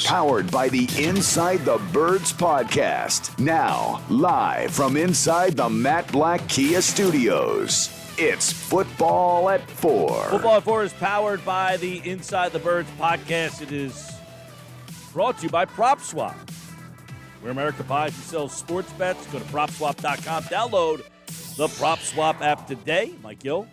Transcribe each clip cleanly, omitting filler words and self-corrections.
Powered by the Inside the Birds podcast. Now, live from inside the Matt Black Kia Studios. It's Football at 4. Football at 4 is powered by the Inside the Birds podcast. It is brought to you by PropSwap. Where America buys and sells sports bets. Go to PropSwap.com. Download the PropSwap app today. Mike Gill.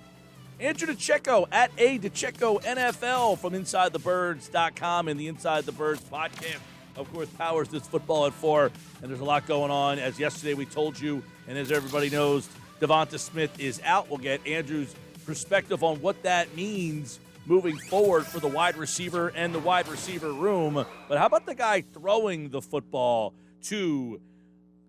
Andrew DiCecco at A DiCecco NFL from InsideTheBirds.com and the Inside the Birds podcast. Of course, powers this Football at 4. And there's a lot going on. As yesterday we told you, and as everybody knows, Devonta Smith is out. We'll get Andrew's perspective on what that means moving forward for the wide receiver and the wide receiver room. But how about the guy throwing the football to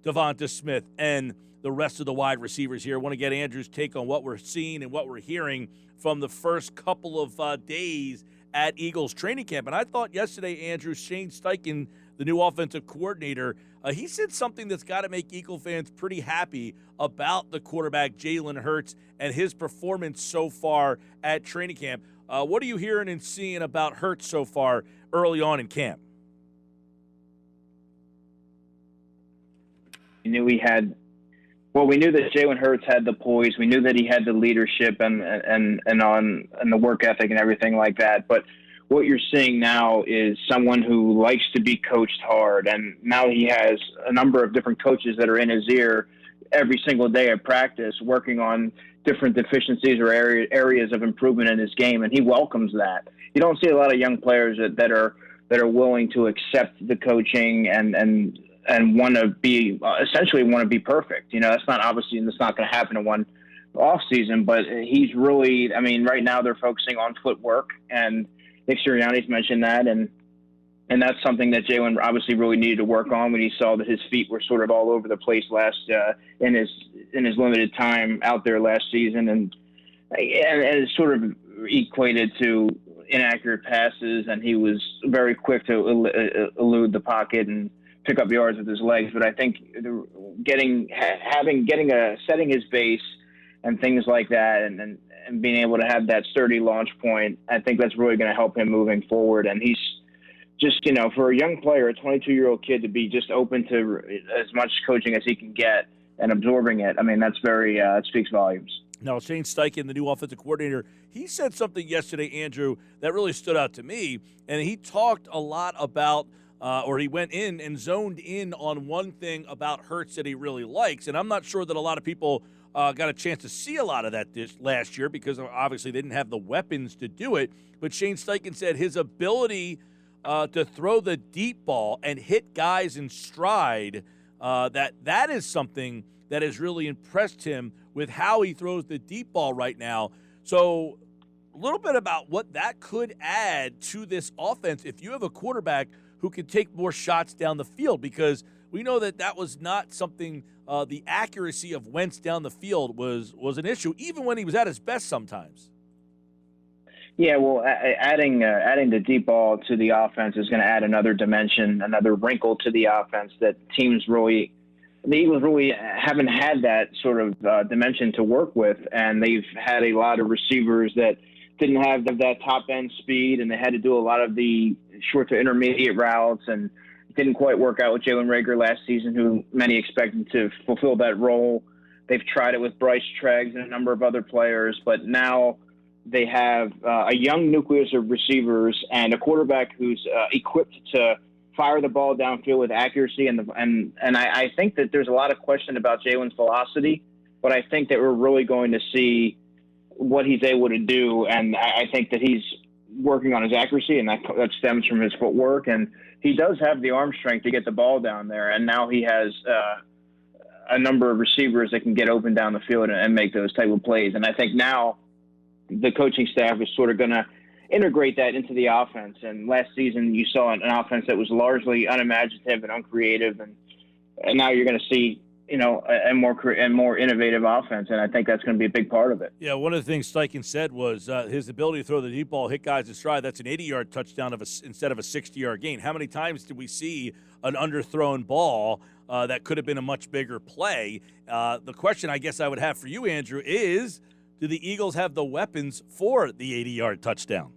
Devonta Smith and the rest of the wide receivers here? I want to get Andrew's take on what we're seeing and what we're hearing from the first couple of days at Eagles training camp. And I thought yesterday, Andrew, Shane Steichen, the new offensive coordinator, he said something that's got to make Eagle fans pretty happy about the quarterback, Jalen Hurts, and his performance so far at training camp. What are you hearing and seeing about Hurts so far early on in camp? We knew that Jalen Hurts had the poise. We knew that he had the leadership and the work ethic and everything like that. But what you're seeing now is someone who likes to be coached hard. And now he has a number of different coaches that are in his ear every single day at practice, working on different deficiencies or areas of improvement in his game. And he welcomes that. You don't see a lot of young players that are willing to accept the coaching and want to be essentially want to be perfect. You know, that's not going to happen in one off season, but he's really, right now they're focusing on footwork, and Nick Sirianni's mentioned that. And that's something that Jalen obviously really needed to work on when he saw that his feet were sort of all over the place in his limited time out there last season. And it sort of equated to inaccurate passes, and he was very quick to elude the pocket and pick up yards with his legs. But I think setting his base and things like that, and being able to have that sturdy launch point, I think that's really going to help him moving forward. And he's just, for a young player, a 22-year-old kid, to be just open to as much coaching as he can get and absorbing it, that's very, it speaks volumes. Now, Shane Steichen, the new offensive coordinator, he said something yesterday, Andrew, that really stood out to me. And he talked a lot about he went in and zoned in on one thing about Hurts that he really likes. And I'm not sure that a lot of people got a chance to see a lot of that this last year because obviously they didn't have the weapons to do it. But Shane Steichen said his ability to throw the deep ball and hit guys in stride, that is something that has really impressed him with how he throws the deep ball right now. So a little bit about what that could add to this offense if you have a quarterback who can take more shots down the field, because we know that was not something, the accuracy of Wentz down the field was an issue, even when he was at his best sometimes. Yeah, well, adding the deep ball to the offense is going to add another dimension, another wrinkle to the offense that the Eagles really haven't had that sort of dimension to work with, and they've had a lot of receivers that didn't have that top-end speed, and they had to do a lot of the short to intermediate routes, and it didn't quite work out with Jalen Reagor last season, who many expected to fulfill that role. They've tried it with Bryce Treggs and a number of other players, but now they have a young nucleus of receivers and a quarterback who's equipped to fire the ball downfield with accuracy. And I think that there's a lot of question about Jalen's velocity, but I think that we're really going to see what he's able to do. And I think that he's working on his accuracy, and that stems from his footwork. And he does have the arm strength to get the ball down there. And now he has a number of receivers that can get open down the field and make those type of plays. And I think now the coaching staff is sort of going to integrate that into the offense. And last season you saw an offense that was largely unimaginative and uncreative. And now you're going to see, a more innovative offense, and I think that's going to be a big part of it. Yeah, one of the things Steichen said was his ability to throw the deep ball, hit guys in stride. That's an 80-yard touchdown instead of a 60-yard gain. How many times did we see an underthrown ball that could have been a much bigger play? The question I guess I would have for you, Andrew, is do the Eagles have the weapons for the 80-yard touchdown?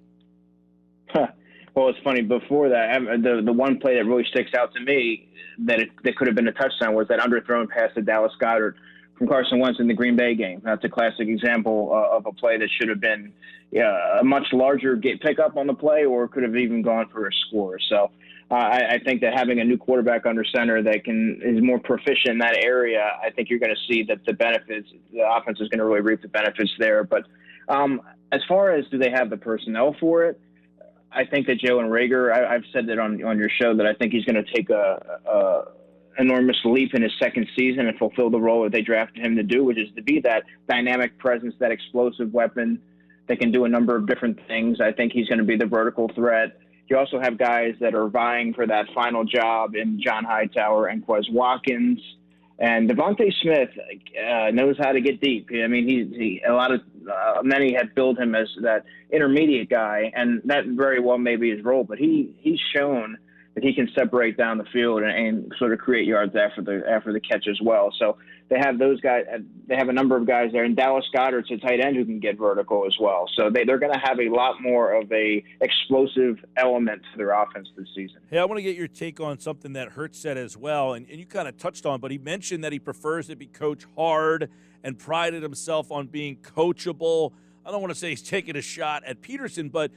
Well, it's funny. Before that, the one play that really sticks out to me that could have been a touchdown was that underthrown pass to Dallas Goedert from Carson Wentz in the Green Bay game. That's a classic example of a play that should have been a much larger pickup on the play, or could have even gone for a score. So I think that having a new quarterback under center that is more proficient in that area, I think you're going to see that the benefits, the offense is going to really reap the benefits there. But as far as do they have the personnel for it, I think that Jalen Reagor, I've said that on your show, that I think he's going to take a enormous leap in his second season and fulfill the role that they drafted him to do, which is to be that dynamic presence, that explosive weapon that can do a number of different things. I think he's going to be the vertical threat. You also have guys that are vying for that final job in John Hightower and Quez Watkins. And Devontae Smith knows how to get deep. I mean, many had billed him as that intermediate guy, and that very well may be his role. But he's shown that he can separate down the field and sort of create yards after the catch as well. So they have those guys. They have a number of guys there, and Dallas Goedert's a tight end who can get vertical as well. So they're going to have a lot more of a explosive element to their offense this season. Hey, I want to get your take on something that Hurts said as well, and you kind of touched on, but he mentioned that he prefers to be coached hard and prided himself on being coachable. I don't want to say he's taking a shot at Peterson, but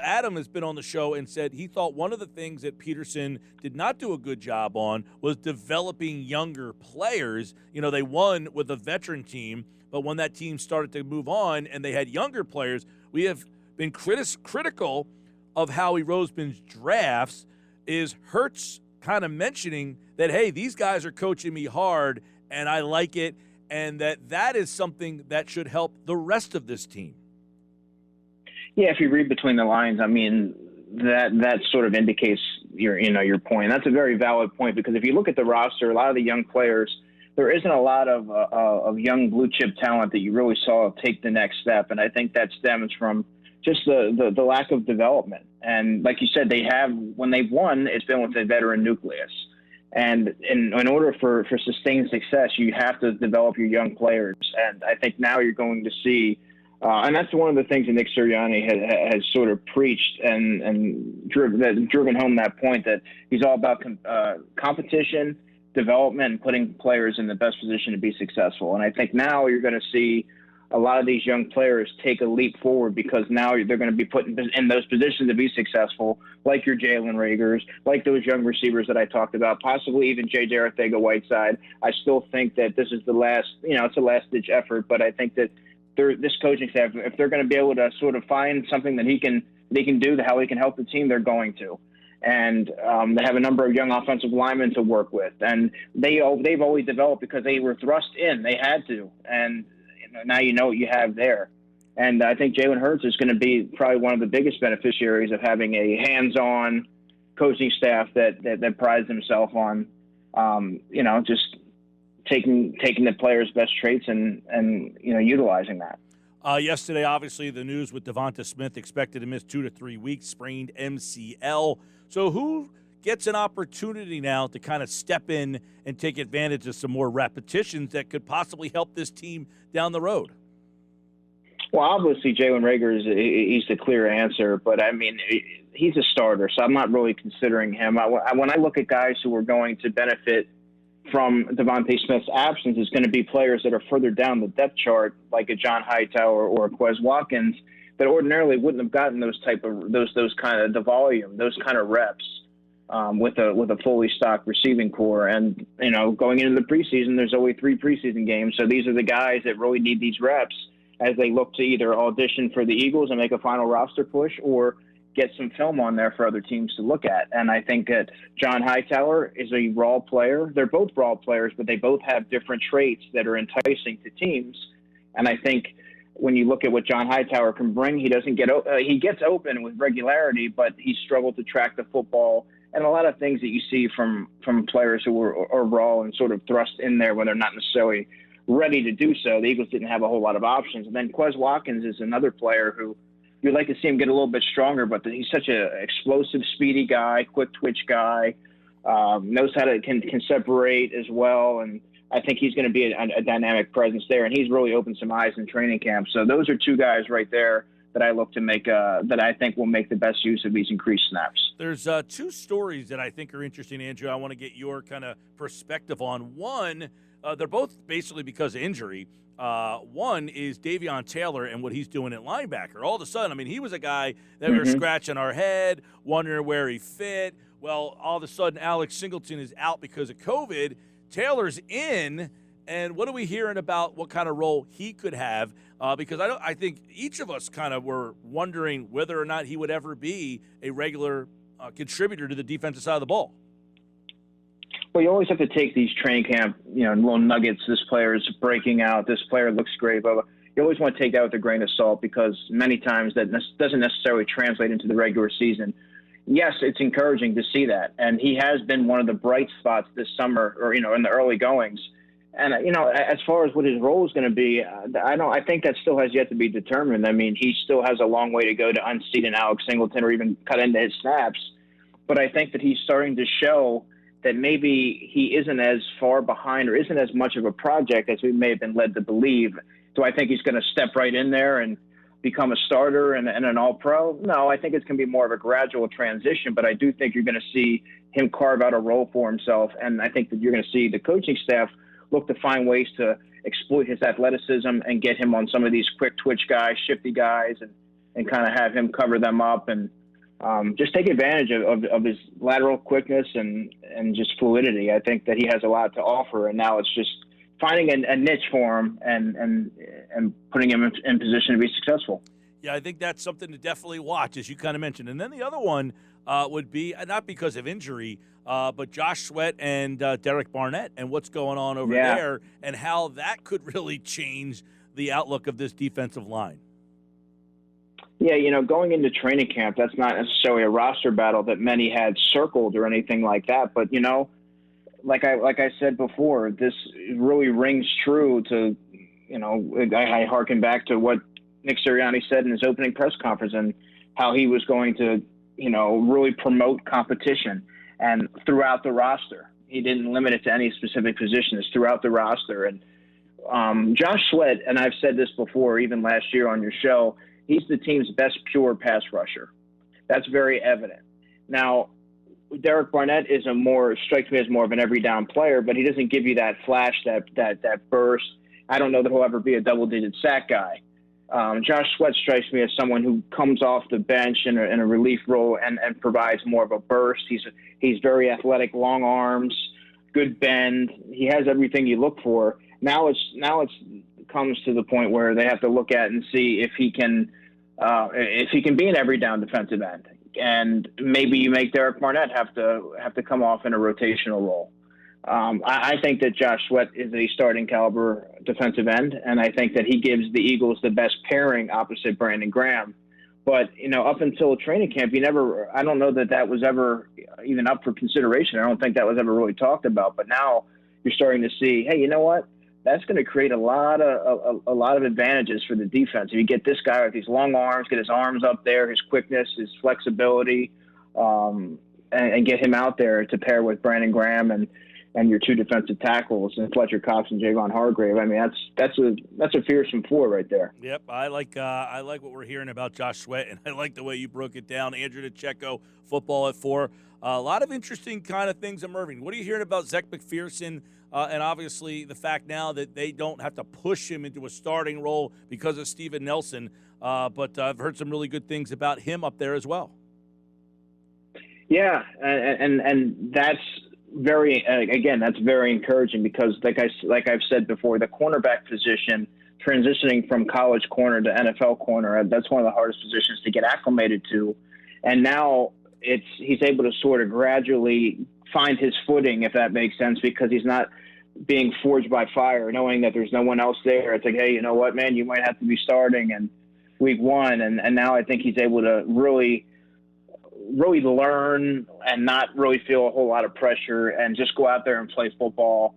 Adam has been on the show and said he thought one of the things that Peterson did not do a good job on was developing younger players. They won with a veteran team, but when that team started to move on and they had younger players, we have been critical of Howie Roseman's drafts. Is Hurts kind of mentioning that, hey, these guys are coaching me hard and I like it, and that is something that should help the rest of this team? Yeah, if you read between the lines, I mean, that sort of indicates your point. That's a very valid point, because if you look at the roster, a lot of the young players, there isn't a lot of young blue chip talent that you really saw take the next step, and I think that stems from just the lack of development. And like you said, when they've won, it's been with a veteran nucleus. And in order for sustained success, you have to develop your young players. And I think now you're going to see. And that's one of the things that Nick Sirianni has sort of preached and driven home that point, that he's all about competition, development, and putting players in the best position to be successful. And I think now you're going to see a lot of these young players take a leap forward, because now they're going to be put in those positions to be successful, like your Jalen Reagors, like those young receivers that I talked about, possibly even J.J. Arcega-Whiteside. I still think that this is it's a last-ditch effort, but I think that this coaching staff, if they're going to be able to sort of find something that they can do, how he can help the team, they're going to. And they have a number of young offensive linemen to work with, and they've always developed because they were thrust in. They had to, and now you know what you have there. And I think Jalen Hurts is going to be probably one of the biggest beneficiaries of having a hands-on coaching staff that prides himself on, just taking the players' best traits and utilizing that. Yesterday, obviously, the news with Devonta Smith expected to miss 2 to 3 weeks, sprained MCL. So who gets an opportunity now to kind of step in and take advantage of some more repetitions that could possibly help this team down the road? Well, obviously, Jalen Reagor he's the clear answer, but I mean, he's a starter, so I'm not really considering him. When I look at guys who are going to benefit from Devontae Smith's absence, is going to be players that are further down the depth chart, like a John Hightower or a Quez Watkins, that ordinarily wouldn't have gotten those kind of the volume, those kind of reps with a fully stocked receiving core. And going into the preseason, there's only 3 preseason games, so these are the guys that really need these reps as they look to either audition for the Eagles and make a final roster push, or get some film on there for other teams to look at. And I think that John Hightower is a raw player. They're both raw players, but they both have different traits that are enticing to teams. And I think when you look at what John Hightower can bring, he gets open with regularity, but he struggled to track the football, and a lot of things that you see from players who are raw and sort of thrust in there when they're not necessarily ready to do so. The Eagles didn't have a whole lot of options. And then Quez Watkins is another player who you'd like to see him get a little bit stronger, but he's such an explosive, speedy guy, quick twitch guy, knows how to can separate as well. And I think he's going to be a dynamic presence there. And he's really opened some eyes in training camp. So those are 2 guys right there that I look to make that I think will make the best use of these increased snaps. There's two stories that I think are interesting, Andrew. I want to get your kind of perspective on. One, they're both basically because of injury. One is Davion Taylor and what he's doing at linebacker. All of a sudden, I mean, he was a guy that we were scratching our head, wondering where he fit. Well, all of a sudden, Alex Singleton is out because of COVID. Taylor's in, and what are we hearing about what kind of role he could have? Because I think each of us kind of were wondering whether or not he would ever be a regular contributor to the defensive side of the ball. Well, you always have to take these training camp, little nuggets. This player is breaking out. This player looks great. But you always want to take that with a grain of salt because many times that doesn't necessarily translate into the regular season. Yes, it's encouraging to see that, and he has been one of the bright spots this summer, or in the early goings. And as far as what his role is going to be, I think that still has yet to be determined. I mean, he still has a long way to go to unseat an Alex Singleton or even cut into his snaps. But I think that he's starting to show that maybe he isn't as far behind or isn't as much of a project as we may have been led to believe. Do I think he's going to step right in there and become a starter and an all-pro? No, I think it's going to be more of a gradual transition, but I do think you're going to see him carve out a role for himself, and I think that you're going to see the coaching staff look to find ways to exploit his athleticism and get him on some of these quick twitch guys, shifty guys, and kind of have him cover them up and just take advantage of his lateral quickness and just fluidity. I think that he has a lot to offer, and now it's just finding a niche for him and putting him in position to be successful. Yeah, I think that's something to definitely watch, as you kind of mentioned. And then the other one would be, not because of injury, but Josh Sweat and Derek Barnett and what's going on over there and how that could really change the outlook of this defensive line. Yeah, going into training camp, that's not necessarily a roster battle that many had circled or anything like that. But, like I said before, this really rings true to, I harken back to what Nick Sirianni said in his opening press conference and how he was going to, really promote competition and throughout the roster. He didn't limit it to any specific positions throughout the roster. And Josh Sweat, and I've said this before, even last year on your show, he's the team's best pure pass rusher. That's very evident. Now, Derek Barnett strikes me as more of an every down player, but he doesn't give you that flash, that burst. I don't know that he'll ever be a double-digit sack guy. Josh Sweat strikes me as someone who comes off the bench in a relief role and provides more of a burst. He's very athletic, long arms, good bend. He has everything you look for. Now it comes to the point where they have to look at and see if he can be an every down defensive end. And maybe you make Derek Barnett have to come off in a rotational role. I think that Josh Sweat is a starting caliber defensive end, and I think that he gives the Eagles the best pairing opposite Brandon Graham. But, up until training camp, I don't know that was ever even up for consideration. I don't think that was ever really talked about. But now you're starting to see, hey, you know what? That's going to create a lot of advantages for the defense. If you get this guy with these long arms, get his arms up there, his quickness, his flexibility, and get him out there to pair with Brandon Graham and your two defensive tackles and Fletcher Cox and Javon Hargrave. I mean, that's a fearsome four right there. Yep, I like what we're hearing about Josh Sweat, and I like the way you broke it down. Andrew DiCecco, Football at 4. A lot of interesting kind of things emerging. What are you hearing about Zech McPherson? And obviously the fact now that they don't have to push him into a starting role because of Steven Nelson. But I've heard some really good things about him up there as well. Yeah, and that's that's very encouraging because, like I've said before, the cornerback position, transitioning from college corner to NFL corner, that's one of the hardest positions to get acclimated to. And now he's able to sort of gradually find his footing, if that makes sense, because he's not being forged by fire, knowing that there's no one else there. It's like, hey, you know what, man, you might have to be starting in week 1. And now I think he's able to really learn and not really feel a whole lot of pressure and just go out there and play football.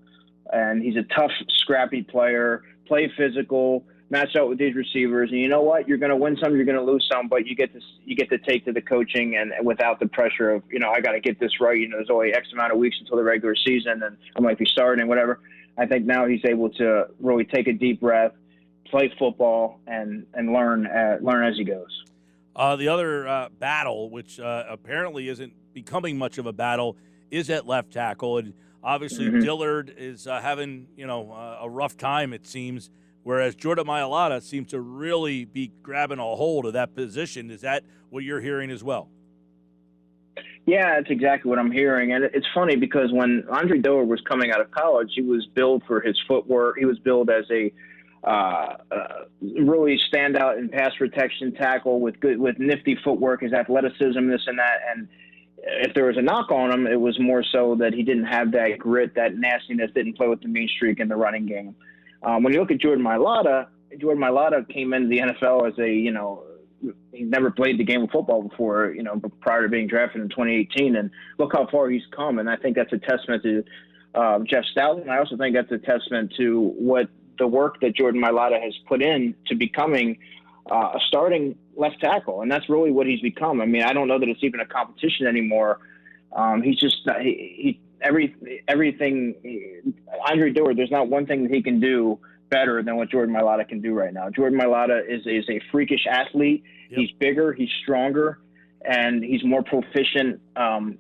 And he's a tough, scrappy player, play physical, match up with these receivers. And you know what? You're going to win some, you're going to lose some, but you get to take to the coaching and without the pressure of, I got to get this right. There's only X amount of weeks until the regular season and I might be starting and whatever. I think now he's able to really take a deep breath, play football, and learn as he goes. The other battle, which apparently isn't becoming much of a battle, is at left tackle. And obviously Dillard is having, a rough time, it seems, whereas Jordan Mailata seems to really be grabbing a hold of that position. Is that what you're hearing as well? Yeah, that's exactly what I'm hearing. And it's funny because when Andre Dillard was coming out of college, he was billed for his footwork. He was billed as a really standout in pass protection tackle with nifty footwork, his athleticism, this and that. And if there was a knock on him, it was more so that he didn't have that grit, that nastiness, didn't play with the mean streak in the running game. When you look at Jordan Mailata came into the NFL as he never played the game of football before, prior to being drafted in 2018. And look how far he's come. And I think that's a testament to Jeff Stoutland. I also think that's a testament to what the work that Jordan Mailata has put in to becoming a starting left tackle. And that's really what he's become. I mean, I don't know that it's even a competition anymore. He's just everything. Andre Dillard, there's not one thing that he can do better than what Jordan Mailata can do right now. Jordan Mailata is a freakish athlete. Yep. He's bigger, he's stronger, and he's more proficient in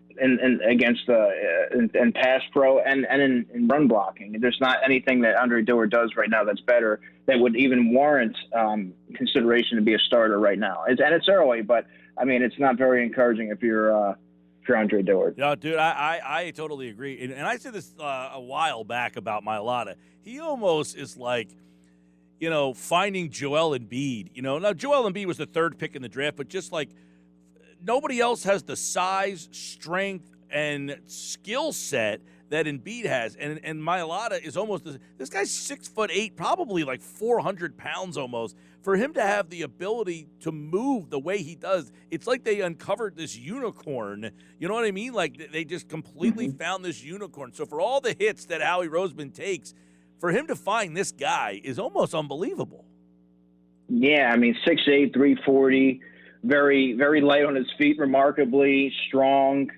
pass pro and in run blocking. There's not anything that Andre Dillard does right now that's better that would even warrant consideration to be a starter right now. It's early, but I mean, it's not very encouraging if you're Andre Dillard. No, dude, I totally agree. And I said this a while back about Mailata. He almost is like, finding Joel Embiid. Now Joel Embiid was the third pick in the draft, but just like nobody else has the size, strength, and skill set that Embiid has. And Mailata is almost – this guy's 6'8", probably like 400 pounds almost. For him to have the ability to move the way he does, it's like they uncovered this unicorn. You know what I mean? Like they just completely found this unicorn. So for all the hits that Howie Roseman takes, for him to find this guy is almost unbelievable. Yeah, I mean, 6'8", 340, very, very light on his feet, remarkably strong.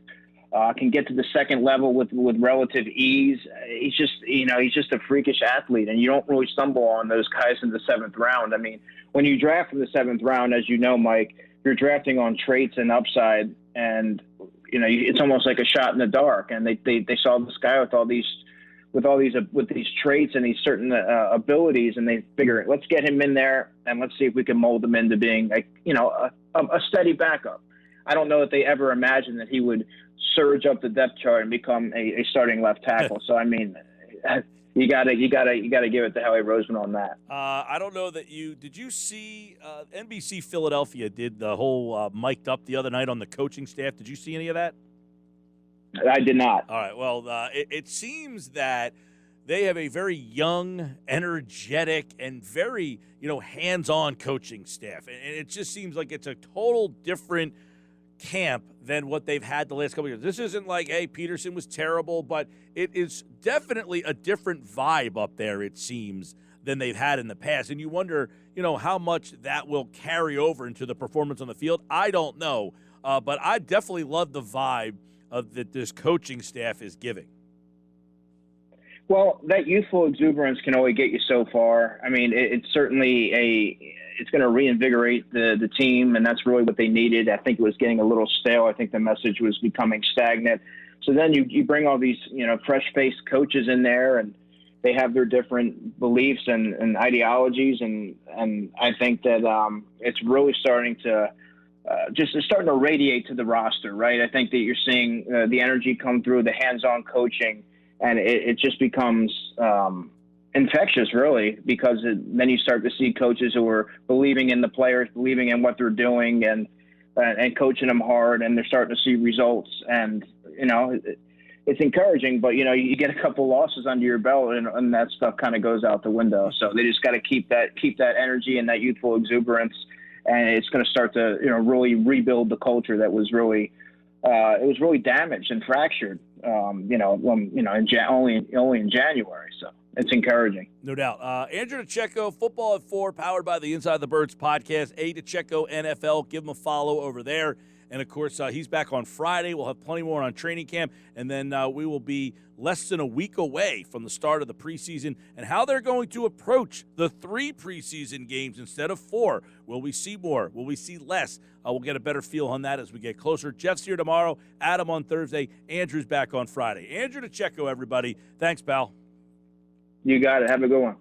Can get to the second level with relative ease. He's just a freakish athlete, and you don't really stumble on those guys in the seventh round. I mean, when you draft in the seventh round, as you know, Mike, you're drafting on traits and upside, and it's almost like a shot in the dark. And they saw this guy with these traits and these certain abilities, and they figure, let's get him in there and let's see if we can mold him into being a steady backup. I don't know that they ever imagined that he would surge up the depth chart and become a starting left tackle. So I mean, you gotta give it to Howie Roseman on that. I don't know that did you see NBC Philadelphia did the whole mic'd up the other night on the coaching staff? Did you see any of that? I did not. All right. Well, it seems that they have a very young, energetic, and very hands-on coaching staff, and it just seems like it's a total different camp than what they've had the last couple of years. This isn't like, hey, Peterson was terrible, but it is definitely a different vibe up there, it seems, than they've had in the past. And you wonder, how much that will carry over into the performance on the field. I don't know, but I definitely love the vibe that this coaching staff is giving. Well, that youthful exuberance can only get you so far. I mean, it's certainly it's going to reinvigorate the team, and that's really what they needed. I think it was getting a little stale. I think the message was becoming stagnant. So then you bring all these, fresh-faced coaches in there, and they have their different beliefs and ideologies, and I think that it's really starting to starting to radiate to the roster, right? I think that you're seeing the energy come through, the hands-on coaching, and it just becomes infectious, really, because then you start to see coaches who are believing in the players, believing in what they're doing, and coaching them hard, and they're starting to see results. And it's encouraging, but you get a couple losses under your belt, and that stuff kind of goes out the window. So they just got to keep that energy and that youthful exuberance, and it's going to start to really rebuild the culture that was really damaged and fractured. Only in January. So it's encouraging. No doubt. Andrew DiCecco, Football at 4, powered by the Inside the Birds podcast. DiCecco NFL. Give him a follow over there. And, of course, he's back on Friday. We'll have plenty more on training camp. And then we will be less than a week away from the start of the preseason and how they're going to approach the 3 preseason games instead of 4. Will we see more? Will we see less? We'll get a better feel on that as we get closer. Jeff's here tomorrow, Adam on Thursday, Andrew's back on Friday. Andrew DiCecco, everybody. Thanks, pal. You got it. Have a good one.